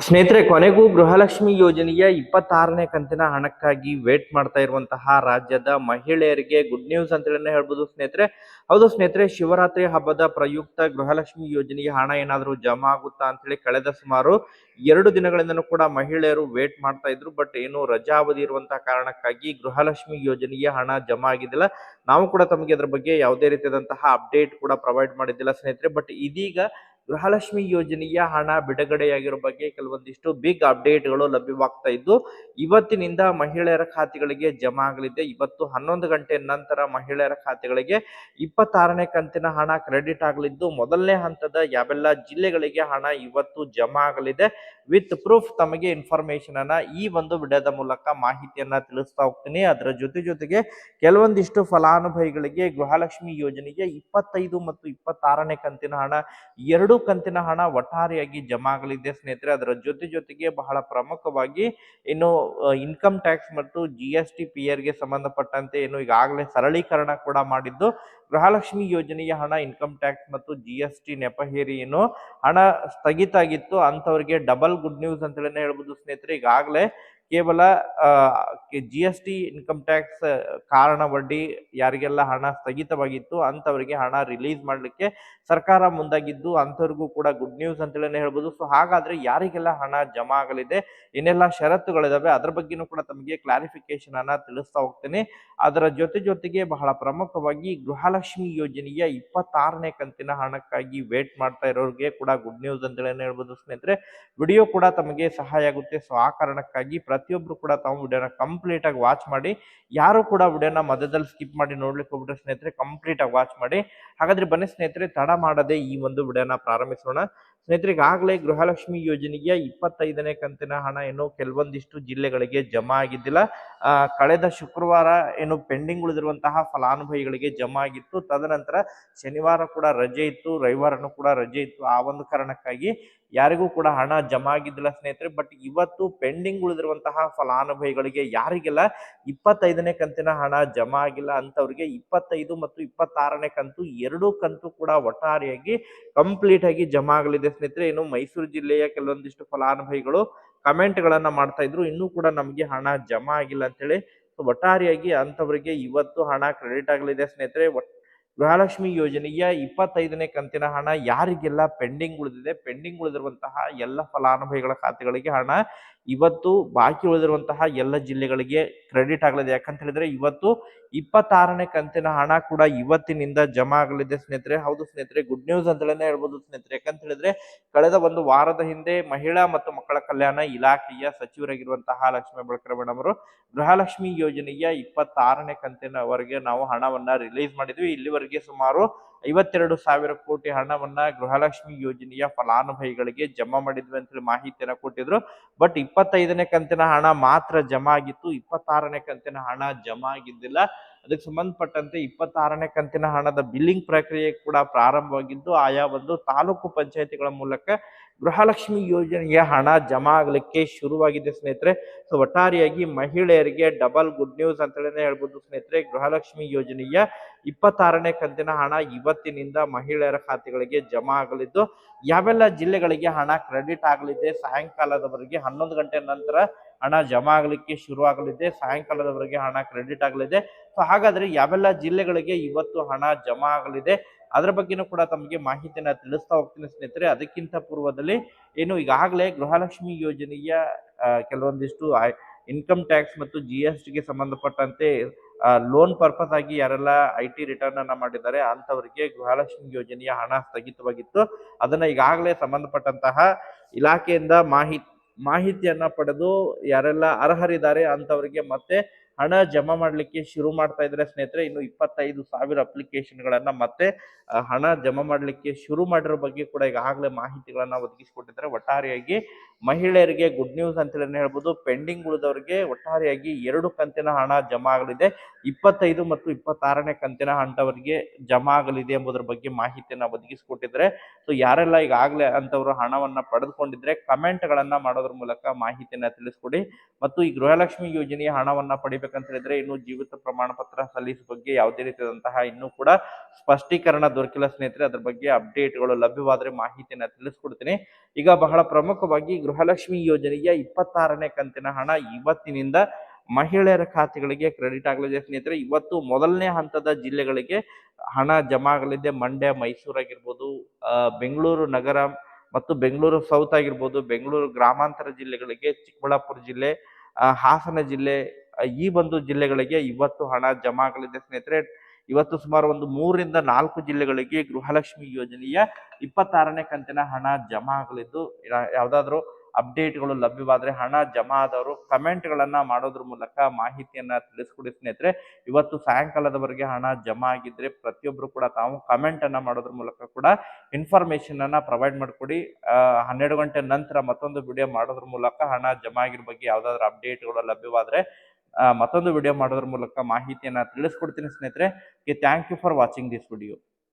ಸ್ನೇಹಿತರೆ, ಕೊನೆಗೂ ಗೃಹಲಕ್ಷ್ಮಿ ಯೋಜನೆಯ 26ನೇ ಕಂತಿನ ಹಣಕ್ಕಾಗಿ ವೇಟ್ ಮಾಡ್ತಾ ಇರುವಂತಹ ರಾಜ್ಯದ ಮಹಿಳೆಯರಿಗೆ ಗುಡ್ ನ್ಯೂಸ್ ಅಂತ ಹೇಳ್ಬೋದು ಸ್ನೇಹಿತರೆ. ಹೌದು ಸ್ನೇಹಿತರೆ, ಶಿವರಾತ್ರಿ ಹಬ್ಬದ ಪ್ರಯುಕ್ತ ಗೃಹಲಕ್ಷ್ಮಿ ಯೋಜನೆಯ ಹಣ ಏನಾದರೂ ಜಮಾ ಆಗುತ್ತಾ ಅಂತೇಳಿ ಕಳೆದ ಸುಮಾರು 2 ದಿನಗಳಿಂದನೂ ಕೂಡ ಮಹಿಳೆಯರು ವೇಟ್ ಮಾಡ್ತಾ ಇದ್ರು. ಬಟ್ ಏನು ರಜಾ ಅವಧಿ ಇರುವಂತಹ ಕಾರಣಕ್ಕಾಗಿ ಗೃಹಲಕ್ಷ್ಮಿ ಯೋಜನೆಯ ಹಣ ಜಮಾ ಆಗಿದ್ದಿಲ್ಲ. ನಾವು ಕೂಡ ತಮಗೆ ಅದರ ಬಗ್ಗೆ ಯಾವುದೇ ರೀತಿಯಾದಂತಹ ಅಪ್ಡೇಟ್ ಕೂಡ ಪ್ರೊವೈಡ್ ಮಾಡಿದ್ದಿಲ್ಲ ಸ್ನೇಹಿತರೆ. ಬಟ್ ಇದೀಗ ಗೃಹಲಕ್ಷ್ಮಿ ಯೋಜನೆಯ ಹಣ ಬಿಡುಗಡೆಯಾಗಿರೋ ಬಗ್ಗೆ ಕೆಲವೊಂದಿಷ್ಟು ಬಿಗ್ ಅಪ್ಡೇಟ್ಗಳು ಲಭ್ಯವಾಗ್ತಾ ಇದ್ದು, ಇವತ್ತಿನಿಂದ ಮಹಿಳೆಯರ ಖಾತೆಗಳಿಗೆ ಜಮಾ ಆಗಲಿದೆ. ಇವತ್ತು 11 ಗಂಟೆ ನಂತರ ಮಹಿಳೆಯರ ಖಾತೆಗಳಿಗೆ 26ನೇ ಕಂತಿನ ಹಣ ಕ್ರೆಡಿಟ್ ಆಗಲಿದ್ದು, ಮೊದಲನೇ ಹಂತದ ಯಾವೆಲ್ಲ ಜಿಲ್ಲೆಗಳಿಗೆ ಹಣ ಇವತ್ತು ಜಮಾ ಆಗಲಿದೆ ವಿತ್ ಪ್ರೂಫ್ ತಮಗೆ ಇನ್ಫಾರ್ಮೇಶನ್ ಅನ್ನ ಈ ಒಂದು ವಿಡಿಯೋದ ಮೂಲಕ ಮಾಹಿತಿಯನ್ನ ತಿಳಿಸ್ತಾ ಹೋಗ್ತೀನಿ. ಅದರ ಜೊತೆಗೆ ಕೆಲವೊಂದಿಷ್ಟು ಫಲಾನುಭವಿಗಳಿಗೆ ಗೃಹಲಕ್ಷ್ಮಿ ಯೋಜನೆಗೆ 25 ಮತ್ತು 26ನೇ ಕಂತಿನ ಹಣ, ಎರಡು ಕಂತಿನ ಹಣ ಒಟ್ಟಾರೆಯಾಗಿ ಜಮಾ ಆಗಲಿದೆ ಸ್ನೇಹಿತರೆ. ಅದರ ಜೊತೆಗೆ ಬಹಳ ಪ್ರಮುಖವಾಗಿ ಇನ್ನು ಇನ್ಕಮ್ ಟ್ಯಾಕ್ಸ್ ಮತ್ತು GST PR ಗೆ ಸಂಬಂಧಪಟ್ಟಂತೆ ಏನು ಈಗಾಗಲೇ ಸರಳೀಕರಣ ಕೂಡ ಮಾಡಿದ್ದು, ಗೃಹಲಕ್ಷ್ಮಿ ಯೋಜನೆಯ ಹಣ ಇನ್ಕಮ್ ಟ್ಯಾಕ್ಸ್ ಮತ್ತು GST ನೆಪ ಹೇರಿ ಏನು ಹಣ ಸ್ಥಗಿತ ಆಗಿತ್ತು ಅಂತವರಿಗೆ ಡಬಲ್ ಗುಡ್ ನ್ಯೂಸ್ ಅಂತ ಹೇಳ್ಬೋದು ಸ್ನೇಹಿತರೆ. ಈಗಾಗಲೇ ಕೇವಲ GST ಇನ್ಕಮ್ ಟ್ಯಾಕ್ಸ್ ಕಾರಣ ಬಡ್ಡಿ ಯಾರಿಗೆಲ್ಲ ಹಣ ಸ್ಥಗಿತವಾಗಿತ್ತು ಅಂತವರಿಗೆ ಹಣ ರಿಲೀಸ್ ಮಾಡ್ಲಿಕ್ಕೆ ಸರ್ಕಾರ ಮುಂದಾಗಿದ್ದು, ಅಂತವರಿಗೂ ಕೂಡ ಗುಡ್ ನ್ಯೂಸ್ ಅಂತ ಹೇಳ್ಬೋದು. ಸೊ ಹಾಗಾದ್ರೆ ಯಾರಿಗೆಲ್ಲ ಹಣ ಜಮಾ ಆಗಲಿದೆ, ಏನೆಲ್ಲ ಷರತ್ತುಗಳಿದಾವೆ, ಅದ್ರ ಬಗ್ಗೆನೂ ಕೂಡ ತಮಗೆ ಕ್ಲಾರಿಫಿಕೇಶನ್ ಅನ್ನ ತಿಳಿಸ್ತಾ ಹೋಗ್ತೀನಿ. ಅದರ ಜೊತೆಗೆ ಬಹಳ ಪ್ರಮುಖವಾಗಿ ಗೃಹಲಕ್ಷ್ಮಿ ಯೋಜನೆಯ 26ನೇ ಕಂತಿನ ಹಣಕ್ಕಾಗಿ ವೇಟ್ ಮಾಡ್ತಾ ಇರೋರಿಗೆ ಕೂಡ ಗುಡ್ ನ್ಯೂಸ್ ಅಂತ ಹೇಳ್ಬೋದು ಸ್ನೇಹಿತರೆ. ವಿಡಿಯೋ ಕೂಡ ತಮಗೆ ಸಹಾಯ ಆಗುತ್ತೆ. ಸೊ ಆ ಕಾರಣಕ್ಕಾಗಿ ಪ್ರತಿಯೊಬ್ರು ಕೂಡ ತಾವು ವಿಡಿಯೋನ ಕಂಪ್ಲೀಟ್ ಆಗಿ ವಾಚ್ ಮಾಡಿ. ಯಾರು ಕೂಡ ವಿಡಿಯೋನ ಮಧ್ಯದಲ್ಲಿ ಸ್ಕಿಪ್ ಮಾಡಿ ನೋಡ್ಲಿಕ್ಕೆ ಹೋಗ್ಬಿಟ್ರೆ ಸ್ನೇಹಿತರೆ, ಕಂಪ್ಲೀಟ್ ಆಗಿ ವಾಚ್ ಮಾಡಿ. ಹಾಗಾದ್ರೆ ಬನ್ನಿ ಸ್ನೇಹಿತರೆ, ತಡ ಮಾಡದೆ ಈ ಒಂದು ವಿಡಿಯೋನ ಪ್ರಾರಂಭಿಸೋಣ. ಸ್ನೇಹಿತರೆ, ಈಗಾಗಲೇ ಗೃಹಲಕ್ಷ್ಮಿ ಯೋಜನೆಯ 25ನೇ ಕಂತಿನ ಹಣ ಏನು ಕೆಲವೊಂದಿಷ್ಟು ಜಿಲ್ಲೆಗಳಿಗೆ ಜಮಾ ಆಗಿದ್ದಿಲ್ಲ. ಕಳೆದ ಶುಕ್ರವಾರ ಏನು ಪೆಂಡಿಂಗ್ ಉಳಿದಿರುವಂತಹ ಫಲಾನುಭವಿಗಳಿಗೆ ಜಮಾ ಆಗಿತ್ತು. ತದನಂತರ ಶನಿವಾರ ಕೂಡ ರಜೆ ಇತ್ತು, ರವಿವಾರನೂ ಕೂಡ ರಜೆ ಇತ್ತು. ಆ ಒಂದು ಕಾರಣಕ್ಕಾಗಿ ಯಾರಿಗೂ ಕೂಡ ಹಣ ಜಮಾ ಆಗಿದ್ದಿಲ್ಲ ಸ್ನೇಹಿತರೆ. ಬಟ್ ಇವತ್ತು ಪೆಂಡಿಂಗ್ ಉಳಿದಿರುವಂತಹ ಫಲಾನುಭವಿಗಳಿಗೆ ಯಾರಿಗೆಲ್ಲ 25ನೇ ಕಂತಿನ ಹಣ ಜಮಾ ಆಗಿಲ್ಲ ಅಂತವರಿಗೆ 25 ಮತ್ತು 26ನೇ ಕಂತು ಎರಡೂ ಕಂತು ಕೂಡ ಒಟ್ಟಾರೆಯಾಗಿ ಕಂಪ್ಲೀಟ್ ಆಗಿ ಜಮಾ ಆಗಲಿದೆ ಸ್ನೇಹಿತರೆ. ಇನ್ನು ಮೈಸೂರು ಜಿಲ್ಲೆಯ ಕೆಲವೊಂದಿಷ್ಟು ಫಲಾನುಭವಿಗಳು ಕಮೆಂಟ್ ಗಳನ್ನ ಮಾಡ್ತಾ ಇದ್ರು, ಇನ್ನೂ ಕೂಡ ನಮಗೆ ಹಣ ಜಮಾ ಆಗಿಲ್ಲ ಅಂತೇಳಿ. ಒಟ್ಟಾರೆಯಾಗಿ ಅಂತವರಿಗೆ ಇವತ್ತು ಹಣ ಕ್ರೆಡಿಟ್ ಆಗಲಿದೆ ಸ್ನೇಹಿತರೆ. ಗೃಹಲಕ್ಷ್ಮಿ ಯೋಜನೆಯ 25ನೇ ಕಂತಿನ ಹಣ ಯಾರಿಗೆಲ್ಲ ಪೆಂಡಿಂಗ್ ಉಳಿದಿದೆ, ಪೆಂಡಿಂಗ್ ಉಳಿದಿರುವಂತಹ ಎಲ್ಲ ಫಲಾನುಭವಿಗಳ ಖಾತೆಗಳಿಗೆ ಹಣ ಇವತ್ತು ಬಾಕಿ ಉಳಿದಿರುವಂತಹ ಎಲ್ಲ ಜಿಲ್ಲೆಗಳಿಗೆ ಕ್ರೆಡಿಟ್ ಆಗಲಿದೆ. ಯಾಕಂತ ಹೇಳಿದ್ರೆ ಇವತ್ತು 26ನೇ ಕಂತಿನ ಹಣ ಕೂಡ ಇವತ್ತಿನಿಂದ ಜಮಾ ಆಗಲಿದೆ ಸ್ನೇಹಿತರೆ. ಹೌದು ಸ್ನೇಹಿತರೆ, ಗುಡ್ ನ್ಯೂಸ್ ಅಂತಲೇ ಹೇಳ್ಬೋದು ಸ್ನೇಹಿತರೆ. ಯಾಕಂತ ಹೇಳಿದ್ರೆ ಕಳೆದ ಒಂದು ವಾರದ ಹಿಂದೆ ಮಹಿಳಾ ಮತ್ತು ಮಕ್ಕಳ ಕಲ್ಯಾಣ ಇಲಾಖೆಯ ಸಚಿವರಾಗಿರುವಂತಹ ಲಕ್ಷ್ಮೀ ಹೆಬ್ಬಾಳ್ಕರ್ ಮೇಡಮ್ ಅವರು ಗೃಹಲಕ್ಷ್ಮಿ ಯೋಜನೆಯ 26ನೇ ಕಂತಿನವರೆಗೆ ನಾವು ಹಣವನ್ನ ರಿಲೀಸ್ ಮಾಡಿದ್ವಿ. ಇಲ್ಲಿವರೆಗೆ ಸುಮಾರು 52,000 ಕೋಟಿ ಹಣವನ್ನ ಗೃಹಲಕ್ಷ್ಮಿ ಯೋಜನೆಯ ಫಲಾನುಭವಿಗಳಿಗೆ ಜಮಾ ಮಾಡಿದ್ವಿ ಅಂತೇಳಿ ಮಾಹಿತಿಯನ್ನ ಕೊಟ್ಟಿದ್ರು. ಬಟ್ 25ನೇ ಕಂತಿನ ಹಣ ಮಾತ್ರ ಜಮಾ ಆಗಿತ್ತು, 26ನೇ ಕಂತಿನ ಹಣ ಜಮಾ ಆಗಿದ್ದಿಲ್ಲ. ಅದಕ್ಕೆ ಸಂಬಂಧಪಟ್ಟಂತೆ 26ನೇ ಕಂತಿನ ಹಣದ ಬಿಲ್ಲಿಂಗ್ ಪ್ರಕ್ರಿಯೆ ಕೂಡ ಪ್ರಾರಂಭವಾಗಿದ್ದು, ಆಯಾ ಒಂದು ತಾಲೂಕು ಪಂಚಾಯತಿಗಳ ಮೂಲಕ ಗೃಹಲಕ್ಷ್ಮಿ ಯೋಜನೆಯ ಹಣ ಜಮಾ ಆಗಲಿಕ್ಕೆ ಶುರುವಾಗಿದೆ ಸ್ನೇಹಿತರೆ. ಸೊ ಒಟ್ಟಾರೆಯಾಗಿ ಮಹಿಳೆಯರಿಗೆ ಡಬಲ್ ಗುಡ್ ನ್ಯೂಸ್ ಅಂತ ಹೇಳ್ಬೋದು ಸ್ನೇಹಿತರೆ. ಗೃಹಲಕ್ಷ್ಮಿ ಯೋಜನೆಯ 26ನೇ ಕಂತಿನ ಹಣ ಇವತ್ತಿನಿಂದ ಮಹಿಳೆಯರ ಖಾತೆಗಳಿಗೆ ಜಮಾ ಆಗಲಿದ್ದು, ಯಾವೆಲ್ಲ ಜಿಲ್ಲೆಗಳಿಗೆ ಹಣ ಕ್ರೆಡಿಟ್ ಆಗಲಿದೆ, ಸಾಯಂಕಾಲದವರೆಗೆ 11 ಗಂಟೆ ನಂತರ ಹಣ ಜಮಾ ಆಗಲಿಕ್ಕೆ ಶುರು ಆಗಲಿದೆ, ಸಾಯಂಕಾಲದವರೆಗೆ ಹಣ ಕ್ರೆಡಿಟ್ ಆಗಲಿದೆ. ಸೊ ಹಾಗಾದ್ರೆ ಯಾವೆಲ್ಲ ಜಿಲ್ಲೆಗಳಿಗೆ ಇವತ್ತು ಹಣ ಜಮಾ ಆಗಲಿದೆ ಅದರ ಬಗ್ಗೆನೂ ಕೂಡ ತಮಗೆ ಮಾಹಿತಿಯನ್ನ ತಿಳಿಸ್ತಾ ಹೋಗ್ತೀನಿ ಸ್ನೇಹಿತರೆ. ಅದಕ್ಕಿಂತ ಪೂರ್ವದಲ್ಲಿ ಏನು ಈಗಾಗಲೇ ಗೃಹಲಕ್ಷ್ಮಿ ಯೋಜನೆಯ ಕೆಲವೊಂದಿಷ್ಟು ಇನ್ಕಮ್ ಟ್ಯಾಕ್ಸ್ ಮತ್ತು GST ಗೆ ಸಂಬಂಧಪಟ್ಟಂತೆ ಲೋನ್ ಪರ್ಪಸ್ ಆಗಿ ಯಾರೆಲ್ಲ IT ರಿಟರ್ನ್ ಅನ್ನ ಮಾಡಿದ್ದಾರೆ ಅಂತವರಿಗೆ ಗೃಹಲಕ್ಷ್ಮಿ ಯೋಜನೆಯ ಹಣ ಸ್ಥಗಿತವಾಗಿತ್ತು. ಅದನ್ನ ಈಗಾಗಲೇ ಸಂಬಂಧಪಟ್ಟಂತಹ ಇಲಾಖೆಯಿಂದ ಮಾಹಿತಿಯನ್ನ ಪಡೆದು ಯಾರೆಲ್ಲ ಅರ್ಹರಿದ್ದಾರೆ ಅಂತವರಿಗೆ ಮತ್ತೆ ಹಣ ಜಮಾ ಮಾಡ್ಲಿಕ್ಕೆ ಶುರು ಮಾಡ್ತಾ ಇದ್ದಾರೆ ಸ್ನೇಹಿತರೆ. ಇನ್ನು 25,000 ಅಪ್ಲಿಕೇಶನ್ ಗಳನ್ನ ಮತ್ತೆ ಹಣ ಜಮಾ ಮಾಡ್ಲಿಕ್ಕೆ ಶುರು ಮಾಡಿರೋ ಬಗ್ಗೆ ಕೂಡ ಈಗಾಗಲೇ ಮಾಹಿತಿಗಳನ್ನ ಒದಗಿಸಿಕೊಟ್ಟಿದ್ದಾರೆ. ಒಟ್ಟಾರೆಯಾಗಿ ಮಹಿಳೆಯರಿಗೆ ಗುಡ್ ನ್ಯೂಸ್ ಅಂತ ಹೇಳ್ಬೋದು. ಪೆಂಡಿಂಗ್ ಉಳಿದವರಿಗೆ ಒಟ್ಟಾರೆಯಾಗಿ 2 ಕಂತಿನ ಹಣ ಜಮಾ ಆಗಲಿದೆ, 25 ಮತ್ತು 26ನೇ ಕಂತಿನ ಹಂತವರಿಗೆ ಜಮಾ ಆಗಲಿದೆ ಎಂಬುದರ ಬಗ್ಗೆ ಮಾಹಿತಿಯನ್ನ ಒದಗಿಸಿಕೊಟ್ಟಿದ್ದಾರೆ. ಸೊ ಯಾರೆಲ್ಲ ಈಗಾಗಲೇ ಅಂತವರು ಹಣವನ್ನ ಪಡೆದುಕೊಂಡಿದ್ರೆ ಕಮೆಂಟ್ ಗಳನ್ನ ಮಾಡೋದ್ರ ಮೂಲಕ ಮಾಹಿತಿಯನ್ನ ತಿಳಿಸ್ಕೊಡಿ. ಮತ್ತು ಈ ಗೃಹಲಕ್ಷ್ಮಿ ಯೋಜನೆಯ ಹಣವನ್ನ ಪಡಿಬೇಕಂತ ಹೇಳಿದ್ರೆ ಇನ್ನು ಜೀವಿತ ಪ್ರಮಾಣ ಪತ್ರ ಸಲ್ಲಿಸುವ ಬಗ್ಗೆ ಯಾವುದೇ ರೀತಿಯಾದಂತಹ ಇನ್ನೂ ಕೂಡ ಸ್ಪಷ್ಟೀಕರಣ ದೊರಕಿಲ್ಲ ಸ್ನೇಹಿತರೆ. ಅದ್ರ ಬಗ್ಗೆ ಅಪ್ಡೇಟ್ಗಳು ಲಭ್ಯವಾದ್ರೆ ಮಾಹಿತಿಯನ್ನ ತಿಳಿಸ್ಕೊಡ್ತೀನಿ. ಈಗ ಬಹಳ ಪ್ರಮುಖವಾಗಿ ಗೃಹಲಕ್ಷ್ಮಿ ಯೋಜನೆಯ 26ನೇ ಕಂತಿನ ಹಣ ಇವತ್ತಿನಿಂದ ಮಹಿಳೆಯರ ಖಾತೆಗಳಿಗೆ ಕ್ರೆಡಿಟ್ ಆಗಲಿದೆ ಸ್ನೇಹಿತರೆ. ಇವತ್ತು ಮೊದಲನೇ ಹಂತದ ಜಿಲ್ಲೆಗಳಿಗೆ ಹಣ ಜಮಾ ಆಗಲಿದೆ. ಮಂಡ್ಯ, ಮೈಸೂರು ಆಗಿರ್ಬೋದು, ಬೆಂಗಳೂರು ನಗರ ಮತ್ತು ಬೆಂಗಳೂರು ಸೌತ್ ಆಗಿರ್ಬೋದು, ಬೆಂಗಳೂರು ಗ್ರಾಮಾಂತರ ಜಿಲ್ಲೆಗಳಿಗೆ, ಚಿಕ್ಕಬಳ್ಳಾಪುರ ಜಿಲ್ಲೆ, ಹಾಸನ ಜಿಲ್ಲೆ, ಈ ಒಂದು ಜಿಲ್ಲೆಗಳಿಗೆ ಇವತ್ತು ಹಣ ಜಮಾ ಆಗಲಿದೆ ಸ್ನೇಹಿತರೆ. ಇವತ್ತು ಸುಮಾರು ಒಂದು 3ರಿಂದ 4 ಜಿಲ್ಲೆಗಳಿಗೆ ಗೃಹಲಕ್ಷ್ಮಿ ಯೋಜನೆಯ 26ನೇ ಕಂತಿನ ಹಣ ಜಮಾ ಆಗಲಿದ್ದು, ಯಾವ್ದಾದ್ರು ಅಪ್ಡೇಟ್ಗಳು ಲಭ್ಯವಾದ್ರೆ ಹಣ ಜಮಾ ಆದವರು ಕಮೆಂಟ್ಗಳನ್ನ ಮಾಡೋದ್ರ ಮೂಲಕ ಮಾಹಿತಿಯನ್ನ ತಿಳಿಸ್ಕೊಡಿ ಸ್ನೇಹಿತರೆ. ಇವತ್ತು ಸಾಯಂಕಾಲದವರೆಗೆ ಹಣ ಜಮಾ ಆಗಿದ್ರೆ ಪ್ರತಿಯೊಬ್ರು ಕೂಡ ತಾವು ಕಮೆಂಟ್ ಅನ್ನ ಮಾಡೋದ್ರ ಮೂಲಕ ಕೂಡ ಇನ್ಫಾರ್ಮೇಶನ್ ಅನ್ನ ಪ್ರೊವೈಡ್ ಮಾಡಿಕೊಡಿ. 12 ಗಂಟೆ ನಂತರ ಮತ್ತೊಂದು ವಿಡಿಯೋ ಮಾಡೋದ್ರ ಮೂಲಕ ಹಣ ಜಮಾ ಆಗಿರೋ ಬಗ್ಗೆ ಯಾವ್ದಾದ್ರು ಅಪ್ಡೇಟ್ಗಳು ಲಭ್ಯವಾದ್ರೆ ಮತ್ತೊಂದು ವಿಡಿಯೋ ಮಾಡೋದ್ರ ಮೂಲಕ ಮಾಹಿತಿಯನ್ನ ತಿಳಿಸ್ಕೊಡ್ತೀನಿ ಸ್ನೇಹಿತರೆ. Thank you for watching this video.